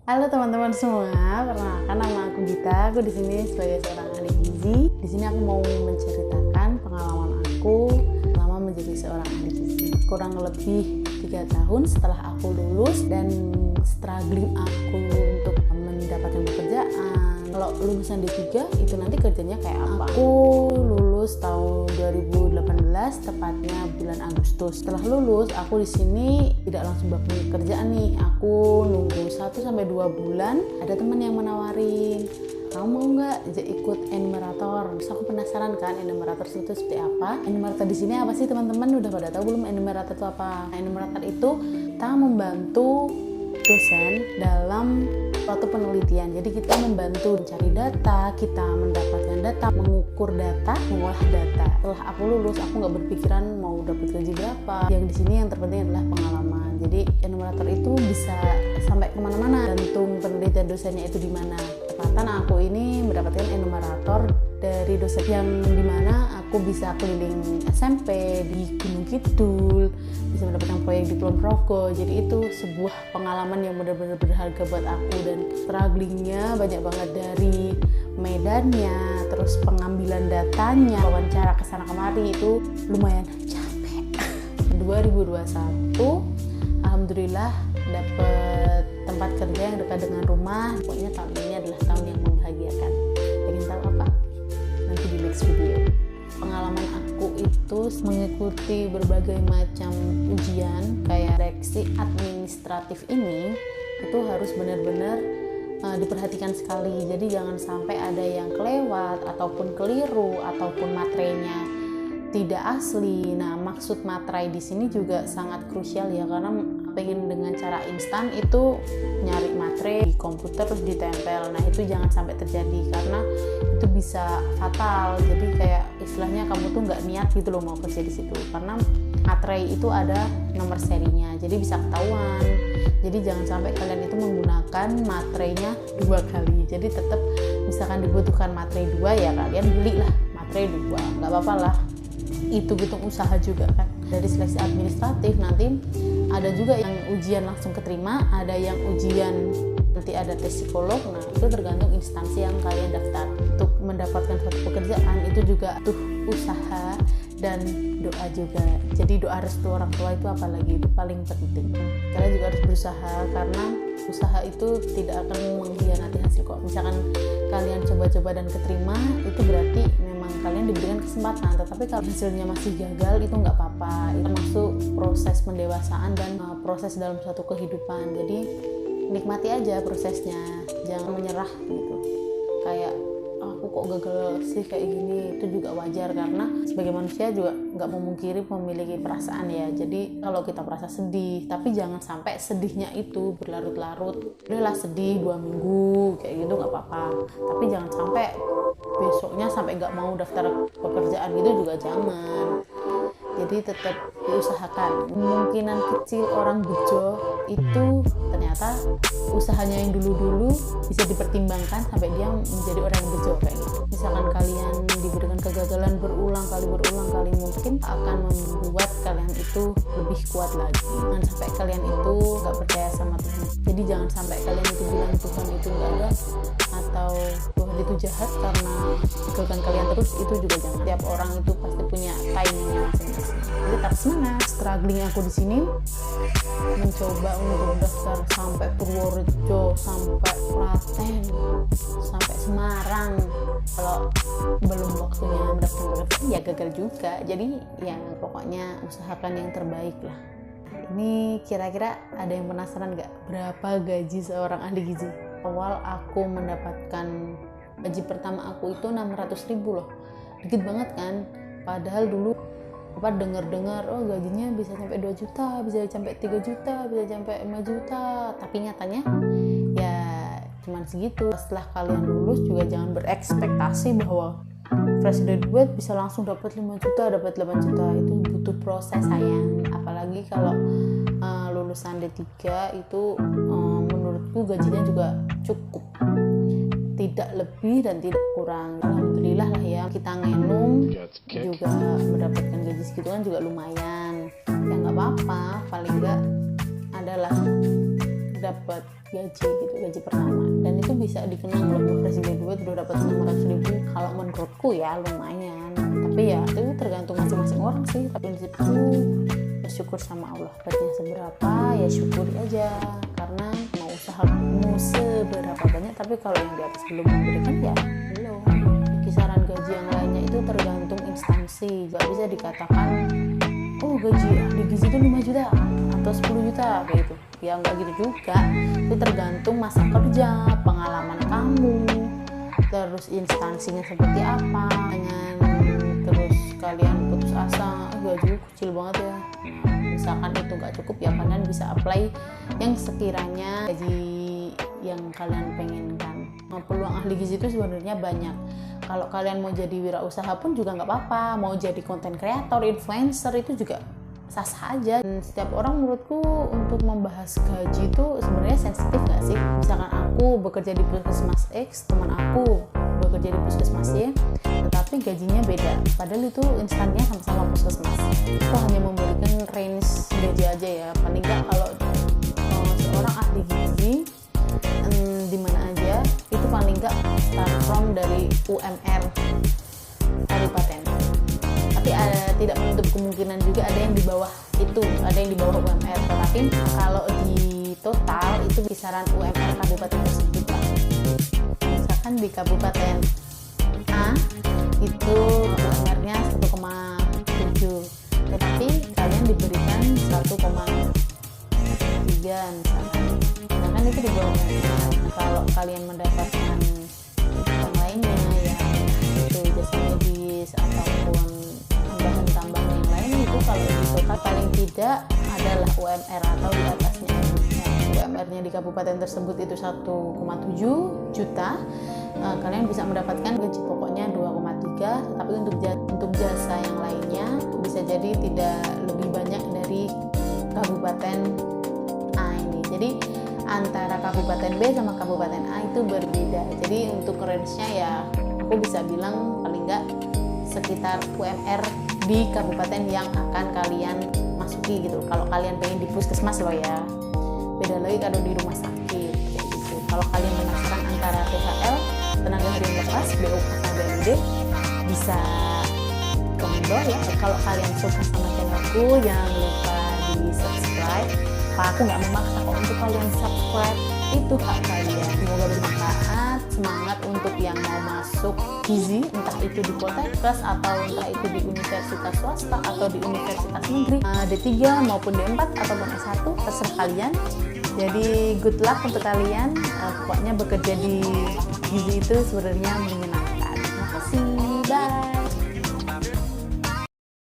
Halo teman-teman semua, perkenalkan nama aku Gita. Aku di sini sebagai seorang ahli gizi. Di sini aku mau menceritakan pengalaman aku selama menjadi seorang ahli gizi. Kurang lebih 3 tahun setelah aku lulus dan struggling aku untuk mendapatkan pekerjaan. Kalau lulusan D3 itu nanti kerjanya kayak apa? Aku lulus tahun 2018, tepatnya bulan Agustus. Setelah lulus, aku di sini tidak langsung dapat kerjaan nih. Aku nunggu 1-2 bulan. Ada teman yang menawarin, kamu mau nggak ikut enumerator? Terus aku penasaran kan, enumerator itu seperti apa? Enumerator di sini apa sih teman-teman? Udah pada tahu belum enumerator itu apa? Enumerator itu kita membantu dosen dalam suatu penelitian. Jadi kita membantu mencari data, kita mendapatkan data, mengukur data, mengolah data. Setelah aku lulus, aku nggak berpikiran mau dapat gaji berapa. Yang di sini yang terpenting adalah pengalaman. Jadi enumerator itu bisa sampai kemana-mana, gantung penelitian dosennya itu di mana. Tepatan aku ini mendapatkan enumerator dari dosen yang dimana aku bisa keliling SMP di Gunung Kidul, bisa mendapatkan proyek di Kulon Progo. Jadi itu sebuah pengalaman yang benar-benar berharga buat aku, dan strugglingnya banyak banget dari medannya, terus pengambilan datanya, wawancara kesana kemari itu lumayan capek. 2021 alhamdulillah dapet tempat kerja yang dekat dengan rumah. Pokoknya tahun ini adalah tahun yang membahagiakan. Pengen tahu apa? Nanti di next video. Pengalaman aku itu mengikuti berbagai macam ujian kayak seleksi administratif ini itu harus benar-benar diperhatikan sekali. Jadi jangan sampai ada yang kelewat ataupun keliru ataupun materainya tidak asli. Nah, maksud materai di sini juga sangat krusial ya, karena pengen dengan cara instan itu nyari materai di komputer terus ditempel. Nah, itu jangan sampai terjadi karena itu bisa fatal. Jadi kayak istilahnya kamu tuh nggak niat gitu loh mau kerja di situ, karena materai itu ada nomor serinya, jadi bisa ketahuan. Jadi jangan sampai kalian itu menggunakan materainya 2 kali. Jadi tetap misalkan dibutuhkan materai 2 ya kalian belilah materai 2, nggak apa-apa lah. Itu hitung usaha juga kan. Dari seleksi administratif nanti ada juga yang ujian langsung keterima, ada yang ujian nanti ada tes psikolog. Nah, itu tergantung instansi yang kalian daftar. Untuk mendapatkan suatu pekerjaan itu juga butuh usaha dan doa juga. Jadi doa restu orang tua itu apalagi itu paling penting. Kalian juga harus berusaha, karena usaha itu tidak akan mengkhianati hasil kok. Misalkan kalian coba-coba dan keterima, itu berarti memang kalian diberikan kesempatan. Tetapi kalau hasilnya masih gagal, itu nggak apa-apa. Itu termasuk proses pendewasaan dan proses dalam suatu kehidupan. Jadi nikmati aja prosesnya, jangan menyerah gitu. Kayak aku kok gagal sih kayak gini, itu juga wajar karena sebagai manusia juga nggak memungkiri memiliki perasaan ya. Jadi kalau kita merasa sedih, tapi jangan sampai sedihnya itu berlarut-larut. Udahlah sedih 2 minggu kayak gitu nggak apa-apa, tapi jangan sampai besoknya sampai nggak mau daftar pekerjaan gitu juga jangan. Jadi tetap diusahakan. Kemungkinan kecil orang bejo itu ternyata usahanya yang dulu-dulu bisa dipertimbangkan sampai dia menjadi orang yang bejo kayak gitu. Misalkan kalian diberikan kegagalan berulang kali, mungkin akan membuat kalian itu lebih kuat lagi. Jangan sampai kalian itu nggak percaya sama Tuhan. Jadi jangan sampai kalian itu bilang Tuhan itu nggak ada atau Tuhan itu jahat karena gagalkan kalian terus, itu juga jangan. Tiap orang itu pasti punya timingnya masing-masing. Jadi tetap semangat. Struggling aku di sini mencoba untuk daftar sampai Purworejo, sampai Klaten, sampai Semarang. Kalau belum waktunya mendaftar pekerjaan ya gagal juga. Jadi ya pokoknya usahakan yang terbaik lah. Ini kira-kira ada yang penasaran nggak berapa gaji seorang ahli gizi? Awal aku mendapatkan gaji pertama aku itu 600.000 loh, dikit banget kan. Padahal dulu dengar oh gajinya bisa sampai 2 juta, bisa sampai 3 juta, bisa sampai 5 juta. Tapi nyatanya ya cuman segitu. Setelah kalian lulus juga jangan berekspektasi bahwa fresh graduate bisa langsung dapat 5 juta, dapat 8 juta. Itu butuh proses sayang. Apalagi kalau lulusan D3 itu menurutku gajinya juga cukup, tidak lebih dan tidak kurang. Alhamdulillah lah ya, kita ngenum juga mendapatkan gaji segitu kan juga lumayan ya, nggak apa-apa, paling nggak adalah dapat gaji gitu, gaji pertama, dan itu bisa dikenang loh. Fresh graduate udah dapat 600.000, kalau menurutku ya lumayan, tapi ya itu tergantung masing-masing orang sih. Tapi prinsipku bersyukur sama Allah, dapatnya seberapa ya syukuri aja, karena mau usahamu seberapa banyak, tapi kalau yang di atas belum memberikan ya belum. Kisaran gaji yang lainnya itu tergantung instansi, gak bisa dikatakan oh gaji ahli gizi itu 5 juta atau 10 juta kayak gitu ya, nggak gitu juga. Itu tergantung masa kerja, pengalaman kamu, terus instansinya seperti apa. Jangan terus kalian putus asa, gaji kecil banget ya. Misalkan itu nggak cukup ya, kalian bisa apply yang sekiranya gaji yang kalian penginkan. Peluang ahli gizi itu sebenarnya banyak. Kalau kalian mau jadi wirausaha pun juga nggak apa-apa, mau jadi content creator, influencer itu juga sah-sah aja. Dan setiap orang menurutku untuk membahas gaji itu sebenarnya sensitif nggak sih? Misalkan aku bekerja di puskesmas X, teman aku bekerja di puskesmas Y, tetapi gajinya beda, padahal itu instannya sama-sama puskesmas. Itu hanya memberikan range gaji aja ya, paling nggak kalau seorang ahli gizi di mana aja itu paling nggak start from dari UMR kabupaten. Tapi tidak menutup kemungkinan juga ada yang di bawah itu, ada yang di bawah UMR. Tetapi kalau di total itu kisaran UMR kabupaten tersebut. Misalkan di kabupaten A itu UMR-nya 1,7, tetapi kalian diberikan 1,3 misalkan. Sedangkan itu di bawah UMR. Nah, kalau kalian mendapatkan yang lainnya ya itu jasa medis ataupun tambahan yang lain, itu kalau di total paling tidak adalah UMR atau di atasnya. UMR-nya di kabupaten tersebut itu 1,7 juta, kalian bisa mendapatkan gaji pokoknya 2,3, tapi untuk jasa yang lainnya bisa jadi tidak lebih banyak dari kabupaten A ini. Jadi antara kabupaten B sama kabupaten A itu berbeda. Jadi untuk range-nya ya aku bisa bilang paling nggak sekitar UMR di kabupaten yang akan kalian masuki gitu. Kalau kalian pengen di puskesmas loh ya, beda lagi kalau di rumah sakit kayak gitu. Kalau kalian penasaran antara THL, tenaga harian lepas, BUK sama BMD, bisa komen bawah ya. Kalau kalian suka sama channelku, jangan lupa di subscribe. Aku nggak memaksa kok untuk kalian subscribe, itu hak kalian. Semoga bermanfaat. Semangat untuk yang mau masuk gizi, entah itu di Poltekkes atau entah itu di universitas swasta atau di universitas negeri, D3 maupun D4 ataupun S1, terserah kalian. Jadi good luck untuk kalian. Pokoknya bekerja di gizi itu sebenarnya menyenangkan. Terima kasih, bye.